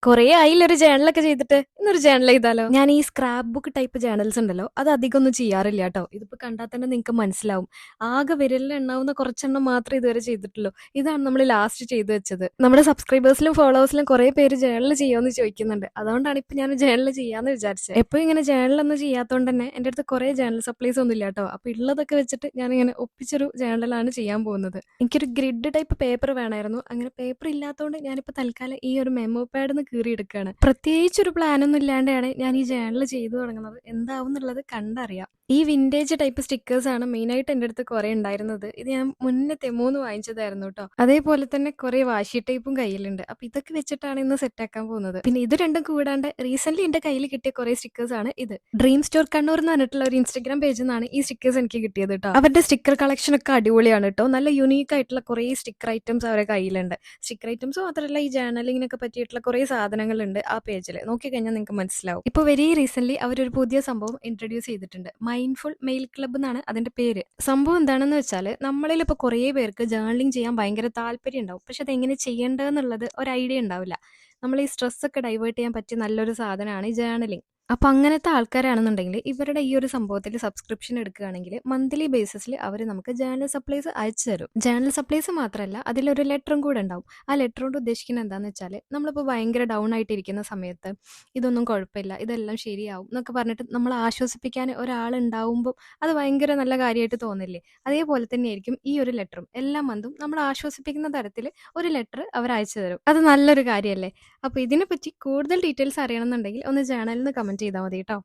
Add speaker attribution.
Speaker 1: കുറേ ആയില്ലേ ഒരു ജേണലൊക്കെ ചെയ്തിട്ട്. ഇന്നൊരു ജേണൽ ചെയ്താലോ? ഞാൻ ഈ സ്ക്രാപ്പ് ബുക്ക് ടൈപ്പ് ജേണൽസ് ഉണ്ടല്ലോ, അത് അധികമൊന്നും ചെയ്യാറില്ല ട്ടോ. ഇതിപ്പോ കണ്ടാൽ തന്നെ നിങ്ങക്ക് മനസ്സിലാവും. ആകെ വിരലിൽ എണ്ണാവുന്ന കുറച്ചെണ്ണം മാത്രമേ ഇതുവരെ ചെയ്തിട്ടുള്ളൂ. ഇതാണ് നമ്മൾ ലാസ്റ്റ് ചെയ്തു വെച്ചത്. നമ്മുടെ സബ്സ്ക്രൈബേഴ്സിലും ഫോളോവേഴ്സിലും കുറേ പേര് ജേണൽ ചെയ്യുമെന്ന് ചോദിക്കുന്നുണ്ട്. അതുകൊണ്ടാണ് ഇപ്പൊ ഞാൻ ജേണൽ ചെയ്യാന്ന് വിചാരിച്ചത്. എപ്പോഴും ഇങ്ങനെ ജേണലൊന്നും ചെയ്യാത്തതുകൊണ്ട് തന്നെ എൻ്റെ അടുത്ത് കുറേ ജേണൽ സപ്ലൈസ് ഒന്നും ഇല്ല ട്ടോ. അപ്പൊ ഉള്ളതൊക്കെ വെച്ചിട്ട് ഞാനിങ്ങനെ ഒപ്പിച്ചൊരു ജേണലാണ് ചെയ്യാൻ പോകുന്നത്. എനിക്കൊരു ഗ്രിഡ് ടൈപ്പ് പേപ്പർ വേണമായിരുന്നു. അങ്ങനെ പേപ്പർ ഇല്ലാത്തതുകൊണ്ട് ഞാനിപ്പോൾ തൽക്കാലം ഈ ഒരു മെമ്മോ പാഡ് കീറിയെടുക്കുകയാണ്. പ്രത്യേകിച്ചൊരു പ്ലാനൊന്നും ഇല്ലാണ്ടാണ് ഞാൻ ഈ ജേണൽ ചെയ്തു തുടങ്ങുന്നത്. എന്താവും എന്നുള്ളത് കണ്ടറിയാം. ഈ വിന്റേജ് ടൈപ്പ് സ്റ്റിക്കേഴ്സ് ആണ് മെയിനായിട്ട് എൻ്റെ അടുത്ത് കുറേ ഉണ്ടായിരുന്നത്. ഇത് ഞാൻ മുന്നേ തെമോന്ന് വാങ്ങിച്ചതായിരുന്നു കേട്ടോ. അതേപോലെ തന്നെ കുറേ വാശി ടൈപ്പും കയ്യിലുണ്ട്. അപ്പൊ ഇതൊക്കെ വെച്ചിട്ടാണ് ഇന്ന് സെറ്റ് ആക്കാൻ പോകുന്നത്. പിന്നെ ഇത് രണ്ടും കൂടാണ്ട് റീസെന്റ് എന്റെ കയ്യിൽ കിട്ടിയ കുറേ സ്റ്റിക്കേഴ്സ് ആണ് ഇത്. ഡ്രീം സ്റ്റോർ കണ്ണൂർ എന്ന് പറഞ്ഞിട്ടുള്ള ഒരു ഇൻസ്റ്റാഗ്രാം പേജിൽ നിന്നാണ് ഈ സ്റ്റിക്കേഴ്സ് എനിക്ക് കിട്ടിയത് കേട്ടോ. അവരുടെ സ്റ്റിക്കർ കളക്ഷൻ ഒക്കെ അടിപൊളിയാണ് കേട്ടോ. നല്ല യുണീക്ക് ആയിട്ടുള്ള കുറേ സ്റ്റിക്കർ ഐറ്റംസ് അവരുടെ കയ്യിലുണ്ട്. സ്റ്റിക്കർ ഐറ്റംസ് മാത്രമല്ല, ഈ ജേർണലിങ്ങിനൊക്കെ പറ്റിയിട്ടുള്ള കുറേ സാധനങ്ങളുണ്ട് ആ പേജിൽ. നോക്കിക്കഴിഞ്ഞാൽ നിങ്ങൾക്ക് മനസ്സിലാവും. ഇപ്പോൾ വെരി റീസെന്റ് അവരൊരു പുതിയ സംഭവം ഇൻട്രൊഡ്യൂസ് ചെയ്തിട്ടുണ്ട്. മൈൻഡ്ഫുൾ മെയിൽ ക്ലബ്ബ് എന്നാണ് അതിന്റെ പേര്. സംഭവം എന്താണെന്ന് വെച്ചാൽ, നമ്മളിൽ ഇപ്പോൾ കുറേ പേർക്ക് ജേർണലിംഗ് ചെയ്യാൻ ഭയങ്കര താല്പര്യം ഉണ്ടാവും. പക്ഷെ അതെങ്ങനെ ചെയ്യേണ്ടതെന്നുള്ളത് ഒരു ഐഡിയ ഉണ്ടാവില്ല. നമ്മൾ ഈ സ്ട്രെസ് ഒക്കെ ഡൈവേർട്ട് ചെയ്യാൻ പറ്റിയ നല്ലൊരു സാധനമാണ് ഈ ജേർണലിംഗ്. അപ്പൊ അങ്ങനത്തെ ആൾക്കാരാണെന്നുണ്ടെങ്കിൽ ഇവരുടെ ഈ ഒരു സംഭവത്തിൽ സബ്സ്ക്രിപ്ഷൻ എടുക്കുകയാണെങ്കിൽ മന്ത്ലി ബേസിസിൽ അവർ നമുക്ക് ജേർണൽ സപ്ലൈസ് അയച്ചു തരും. ജേർണൽ സപ്ലൈസ് മാത്രമല്ല, അതിലൊരു ലെറ്ററും കൂടെ ഉണ്ടാവും. ആ ലെറ്റർ കൊണ്ട് ഉദ്ദേശിക്കുന്നത് എന്താണെന്ന് വെച്ചാൽ, നമ്മളിപ്പോൾ ഭയങ്കര ഡൗൺ ആയിട്ടിരിക്കുന്ന സമയത്ത് ഇതൊന്നും കുഴപ്പമില്ല, ഇതെല്ലാം ശരിയാവും എന്നൊക്കെ പറഞ്ഞിട്ട് നമ്മൾ ആശ്വസിപ്പിക്കാൻ ഒരാളുണ്ടാവുമ്പോൾ അത് ഭയങ്കര നല്ല കാര്യമായിട്ട് തോന്നില്ലേ? അതേപോലെ തന്നെയായിരിക്കും ഈ ഒരു ലെറ്ററും. എല്ലാ മന്തും നമ്മൾ ആശ്വസിപ്പിക്കുന്ന തരത്തിൽ ഒരു ലെറ്റർ അവർ അയച്ചു തരും. അത് നല്ലൊരു കാര്യമല്ലേ? അപ്പോൾ ഇതിനെപ്പറ്റി കൂടുതൽ ഡീറ്റെയിൽസ് അറിയണമെന്നുണ്ടെങ്കിൽ ഒന്ന് ജേർണലിൽ നിന്ന് കമന്റ് ചെയ്താൽ മതി കേട്ടോ.